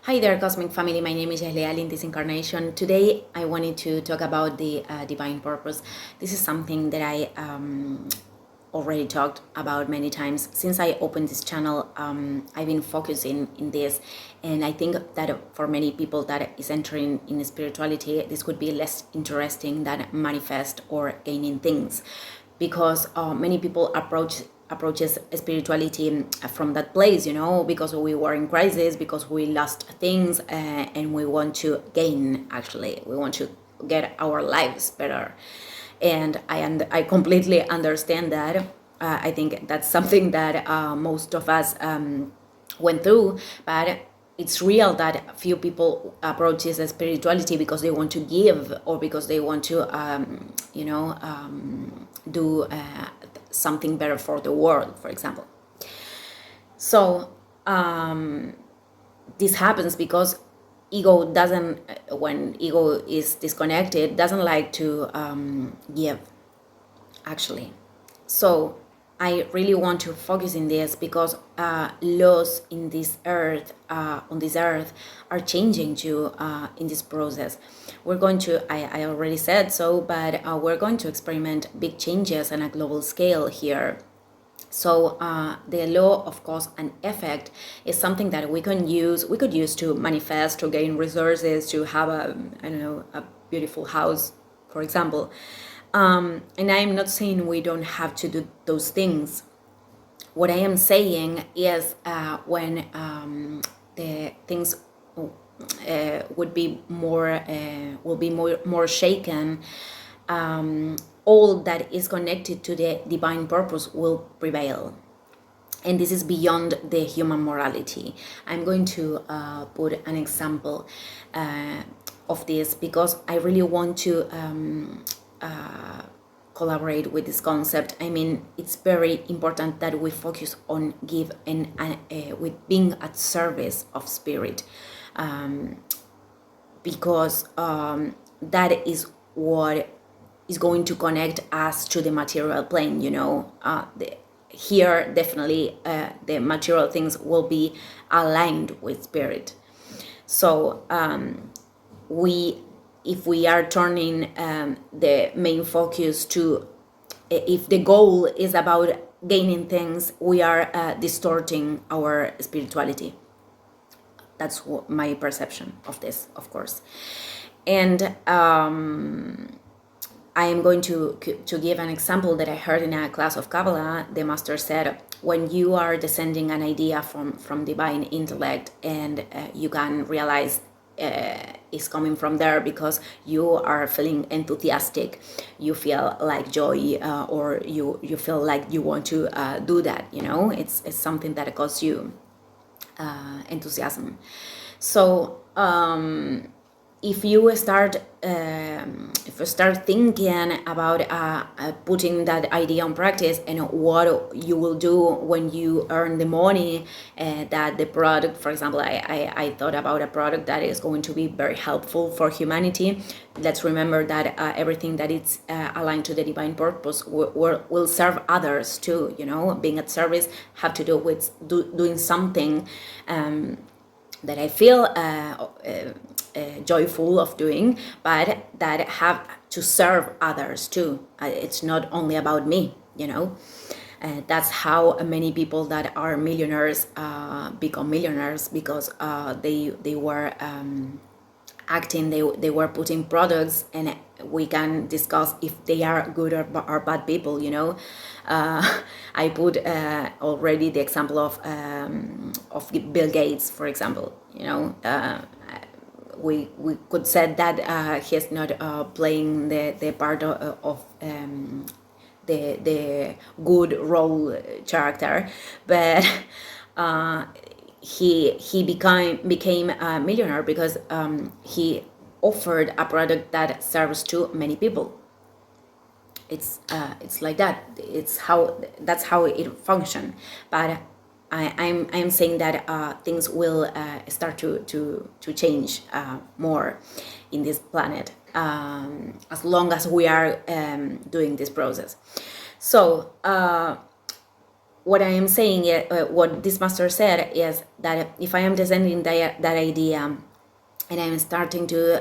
Hi there, Cosmic Family. My name is Leal in this incarnation. Today, I wanted to talk about the divine purpose. This is something that I already talked about many times. Since I opened this channel, I've been focusing in this, and I think that for many people that is entering in spirituality, this could be less interesting than manifest or gaining things, because many people approaches spirituality from that place, because we were in crisis, because we lost things, and we want to gain. Actually, we want to get our lives better, and I completely understand that. I think that's something that most of us went through, but it's real that few people approaches spirituality because they want to give, or because they want to do something better for the world, for example. So this happens because ego doesn't, when ego is disconnected, doesn't like to give, actually. So I really want to focus in this because laws in this earth, on this earth, are changing too in this process. We're going to, I already said so, but we're going to experiment big changes on a global scale here. So the law of cause and effect is something that we could use to manifest, to gain resources, to have a beautiful house, for example. And I'm not saying we don't have to do those things. What I am saying is when the things will be more shaken, all that is connected to the divine purpose will prevail. And this is beyond the human morality. I'm going to put an example of this because I really want to collaborate with this concept. I mean, it's very important that we focus on give and with being at service of spirit, because that is what is going to connect us to the material plane. Here definitely the material things will be aligned with spirit. So if we are turning the main focus to, if the goal is about gaining things, we are distorting our spirituality. That's my perception of this, of course. And I am going to give an example that I heard in a class of Kabbalah. The master said, when you are descending an idea from divine intellect, and you can realize is coming from there because you are feeling enthusiastic, you feel like joy, or you feel like you want to do that, it's something that causes you enthusiasm. So if you start thinking about putting that idea on practice, and what you will do when you earn the money, that the product, for example, I thought about a product that is going to be very helpful for humanity. Let's remember that everything that is aligned to the divine purpose will serve others too. Being at service have to do with doing something that I feel joyful of doing, but that have to serve others too. It's not only about me, that's how many people that are millionaires become millionaires, because they were acting, they were putting products, and we can discuss if they are good or bad people. I put already the example of Bill Gates, for example. We could say that he's not playing the part of the good role character, but he became a millionaire because he offered a product that serves to many people. It's like that. That's how it functions. But I'm saying that things will start to change more in this planet, as long as we are doing this process. So what I am saying, what this master said is that if I am descending that idea, and I'm starting to,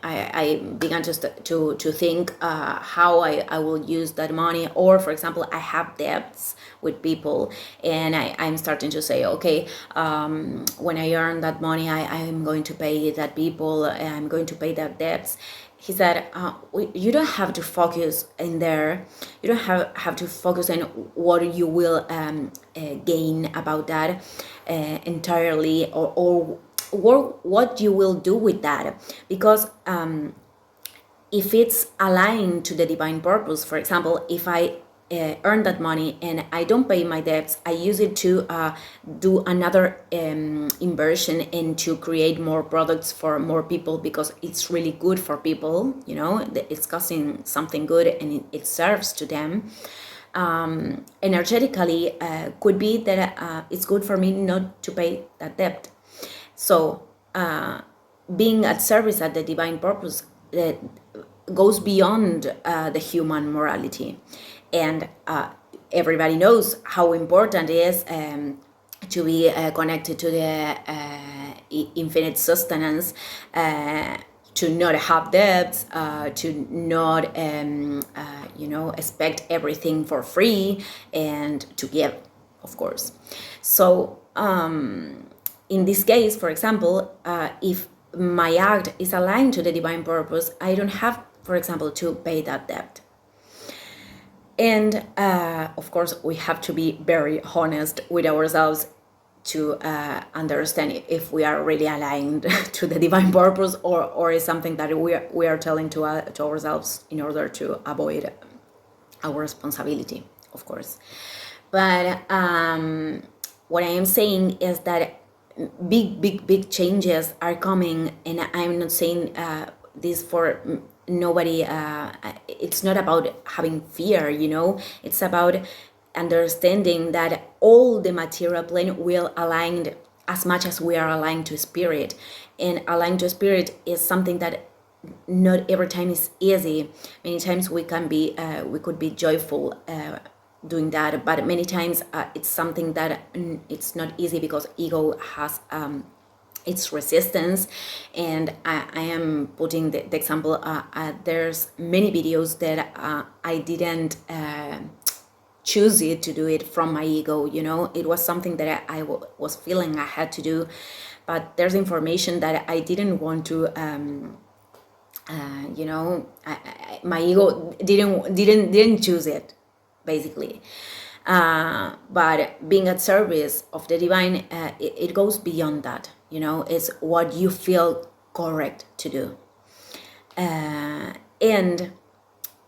I began to think how I will use that money. Or, for example, I have debts with people, and I'm starting to say, okay, when I earn that money, I'm going to pay that people, and I'm going to pay that debts. He said, you don't have to focus in there. You don't have to focus on what you will gain about that entirely, or what you will do with that, because if it's aligned to the divine purpose, for example, if I earn that money and I don't pay my debts, I use it to do another inversion and to create more products for more people, because it's really good for people, it's causing something good and it serves to them. Energetically, could be that it's good for me not to pay that debt. So being at service at the divine purpose goes beyond the human morality. And everybody knows how important it is to be connected to the infinite sustenance, to not have debts, to not expect everything for free, and to give, of course. So in this case, for example, if my act is aligned to the divine purpose, I don't have, for example, to pay that debt. And of course, we have to be very honest with ourselves to understand if we are really aligned to the divine purpose, or is something that we are telling to ourselves in order to avoid our responsibility, of course. But what I am saying is that big changes are coming, and I'm not saying this for nobody. It's not about having fear, it's about understanding that all the material plane will align as much as we are aligned to spirit. And aligned to spirit is something that not every time is easy. Many times we could be joyful doing that, but many times it's something that it's not easy, because ego has its resistance. And I am putting the example, there's many videos that I didn't choose it to do it from my ego. It was something that I was feeling I had to do, but there's information that I didn't want to my ego didn't choose it, basically. But being at service of the divine, it goes beyond that. It's what you feel correct to do. And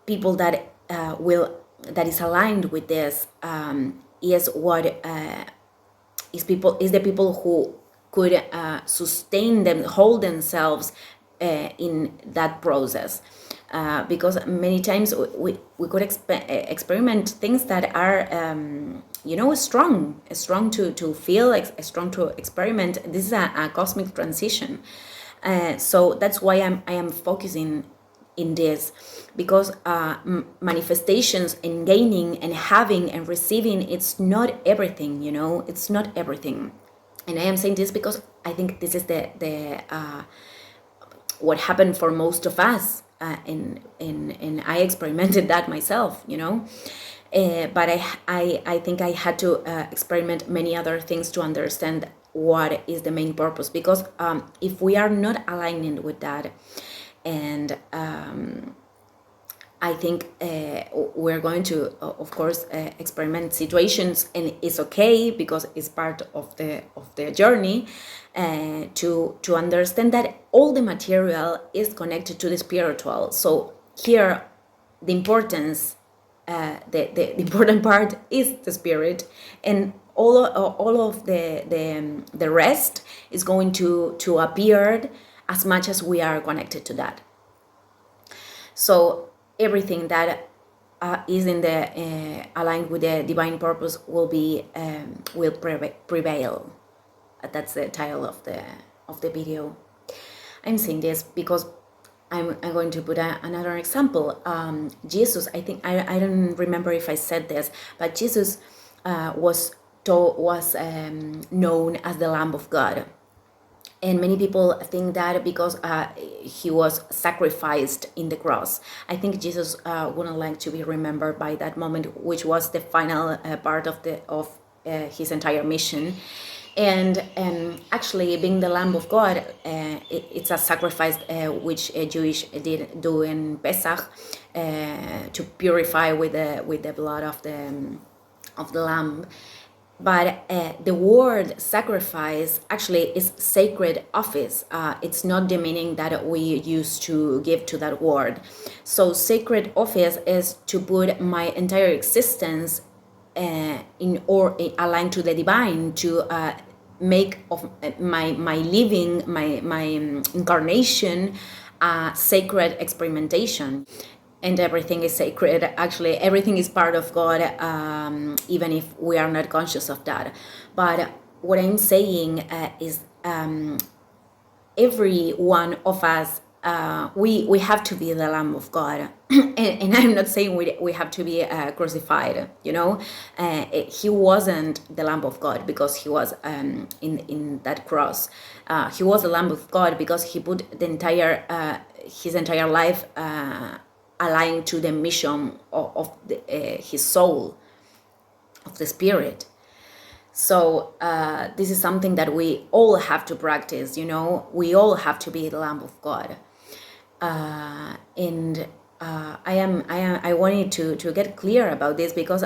people that is aligned with this is the people who could sustain them, hold themselves in that process. Because many times we could experiment things that are strong to feel, strong to experiment. This is a cosmic transition. So that's why I am focusing in this, because manifestations and gaining and having and receiving, it's not everything. It's not everything. And I am saying this because I think this is the what happened for most of us, and I experimented that myself, but I think I had to experiment many other things to understand what is the main purpose, because if we are not aligning with that, and I think we're going to, of course, experiment situations, and it's okay, because it's part of the journey, to understand that all the material is connected to the spiritual. So here, the importance, the important part is the spirit, and all of the rest is going to appear as much as we are connected to that. So everything that is in the aligned with the divine purpose will prevail. That's the title of the video. I'm saying this because I'm going to put another example. Jesus, I think I don't remember if I said this, but Jesus was known as the Lamb of God. And many people think that because he was sacrificed in the cross. I think Jesus wouldn't like to be remembered by that moment, which was the final part of his entire mission. And actually, being the Lamb of God, it's a sacrifice which Jewish did do in Pesach to purify with the blood of the lamb. But the word sacrifice actually is sacred office. It's not the meaning that we used to give to that word. So sacred office is to put my entire existence aligned to the divine, to make of my living, my incarnation, sacred experimentation. And everything is sacred. Actually, everything is part of God, even if we are not conscious of that. But what I'm saying is every one of us, we have to be the Lamb of God. and I'm not saying we have to be crucified, he wasn't the Lamb of God because he was in that cross. He was the Lamb of God because he put his entire life aligned to the mission of his soul, of the spirit. So this is something that we all have to practice. We all have to be the Lamb of God. And I wanted to get clear about this because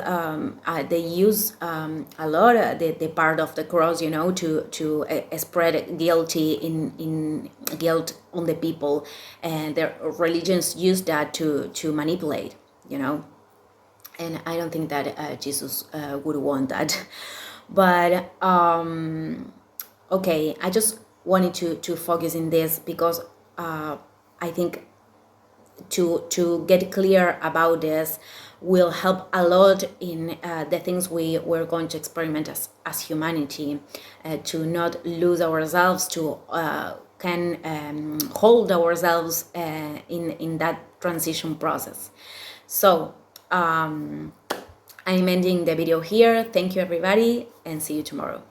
they use a lot the part of the cross, to spread in guilt on the people, and their religions use that to manipulate, and I don't think that Jesus would want that. But okay, I just wanted to focus in this because I think to get clear about this will help a lot in the things we're going to experiment as humanity, to not lose ourselves, to can hold ourselves in that transition process. So I'm ending the video here. Thank you everybody, and see you tomorrow.